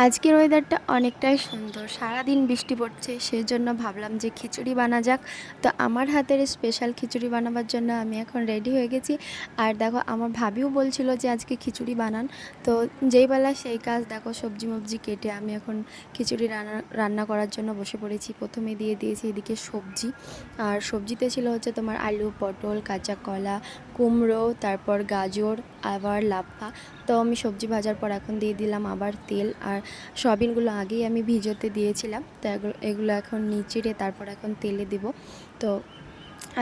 আজকের ওয়েদারটা অনেকটাই সুন্দর, সারাদিন বৃষ্টি পড়ছে, সেজন্য ভাবলাম যে খিচুড়ি বানা যাক। তো আমার হাতের স্পেশাল খিচুড়ি বানাবার জন্য আমি এখন রেডি হয়ে গেছি। আর দেখো আমার ভাবিও বলছিল যে আজকে খিচুড়ি বানান। তো যেই বেলা সেই কাজ, দেখো সবজি মবজি কেটে আমি এখন খিচুড়ি রান্না করার জন্য বসে পড়েছি। প্রথমে দিয়ে দিয়েছি এদিকে সবজি, আর সবজিতে ছিল হচ্ছে তোমার আলু, পটল, কাঁচা কলা, কুমড়ো, তারপর গাজর, আবার লাফা। তো আমি সবজি ভাজার পর এখন দিয়ে দিলাম আবার তেল। আর সয়াবিনগুলো আগেই আমি ভিজোতে দিয়েছিলাম, তো এগুলো এখন নিচিড়ে তারপর এখন তেলে দেব। তো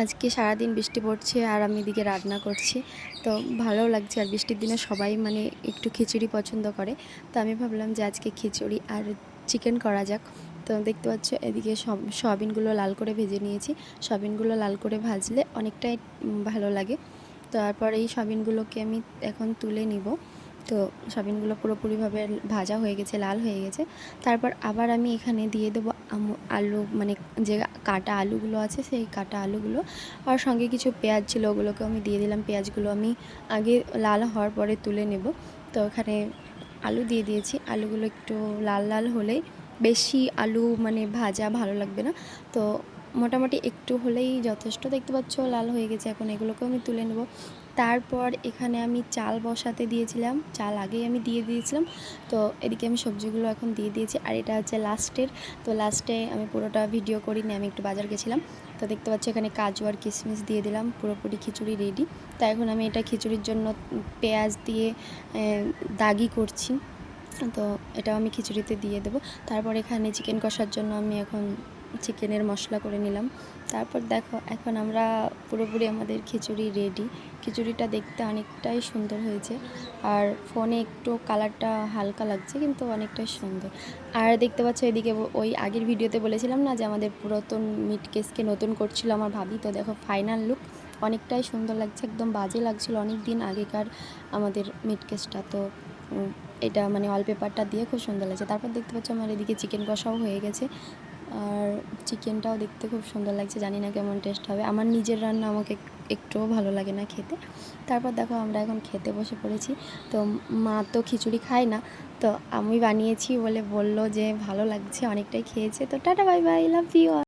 আজকে সারাদিন বৃষ্টি পড়ছে আর আমি এদিকে রান্না করছি, তো ভালো লাগছে। আর বৃষ্টির দিনে সবাই মানে একটু খিচুড়ি পছন্দ করে, তো আমি ভাবলাম যে আজকে খিচুড়ি আর চিকেন করা যাক। তো দেখতে পাচ্ছ এদিকে সয়াবিনগুলো লাল করে ভেজে নিয়েছি। সয়াবিনগুলো লাল করে ভাজলে অনেকটাই ভালো লাগে। তারপর এই সয়াবিনগুলোকে আমি এখন তুলে নিব। তো সয়াবিনগুলো পুরোপুরিভাবে ভাজা হয়ে গেছে, লাল হয়ে গেছে। তারপর আবার আমি এখানে দিয়ে দেবো আলু, মানে যে কাটা আলুগুলো আছে সেই কাটা আলুগুলো। আর সঙ্গে কিছু পেঁয়াজ ছিল, ওগুলোকেও আমি দিয়ে দিলাম। পেঁয়াজগুলো আমি আগে লাল হওয়ার পরে তুলে নেব। তো এখানে আলু দিয়ে দিয়েছি। আলুগুলো একটু লাল লাল হলেই, বেশি আলু মানে ভাজা ভালো লাগবে না, তো মোটামুটি একটু হলেই যথেষ্ট। দেখতে পাচ্ছ লাল হয়ে গেছে, এখন এগুলোকেও আমি তুলে নেব। তারপর এখানে আমি চাল বসাতে দিয়েছিলাম, চাল আগেই আমি দিয়ে দিয়েছিলাম। তো এদিকে আমি সবজিগুলো এখন দিয়ে দিয়েছি, আর এটা হচ্ছে লাস্টের। তো লাস্টে আমি পুরোটা ভিডিও করিনি, আমি একটু বাজার গেছিলাম। তো দেখতে পাচ্ছি এখানে কাজু আর কিশমিশ দিয়ে দিলাম, পুরোপুরি খিচুড়ি রেডি। তো এখন আমি এটা খিচুড়ির জন্য পেঁয়াজ দিয়ে দাগি করছি। তো এটাও আমি খিচুড়িতে দিয়ে দেবো। তারপর এখানে চিকেন কষার জন্য আমি এখন চিকেনের মশলা করে নিলাম। তারপর দেখো এখন আমরা পুরোপুরি আমাদের খিচুড়ি রেডি। খিচুড়িটা দেখতে অনেকটাই সুন্দর হয়েছে, আর ফোনে একটু কালারটা হালকা লাগছে কিন্তু অনেকটাই সুন্দর। আর দেখতে পাচ্ছ এদিকে ওই আগের ভিডিওতে বলেছিলাম না যে আমাদের পুরাতন মিট কেসকে নতুন করছিল আমার ভাবি। তো দেখো ফাইনাল লুক অনেকটাই সুন্দর লাগছে, একদম বাজে লাগছিল অনেক দিন আগেকার আমাদের মিট কেসটা। তো এটা মানে ওয়ালপেপারটা দিয়ে খুব সুন্দর লাগছে। তারপর দেখতে পাচ্ছ আমার এদিকে চিকেন কষাও হয়ে গেছে, আর চিকেনটাও দেখতে খুব সুন্দর লাগছে। জানি না কেমন টেস্ট হবে, আমার নিজের রান্না আমাকে একটুও ভালো লাগে না খেতে। তারপর দেখো আমরা এখন খেতে বসে পড়েছি। তো মা তো খিচুড়ি খায় না, তো আমি বানিয়েছি বলে বলল যে ভালো লাগছে, অনেকটাই খেয়েছে। তো tata, bye bye, love you.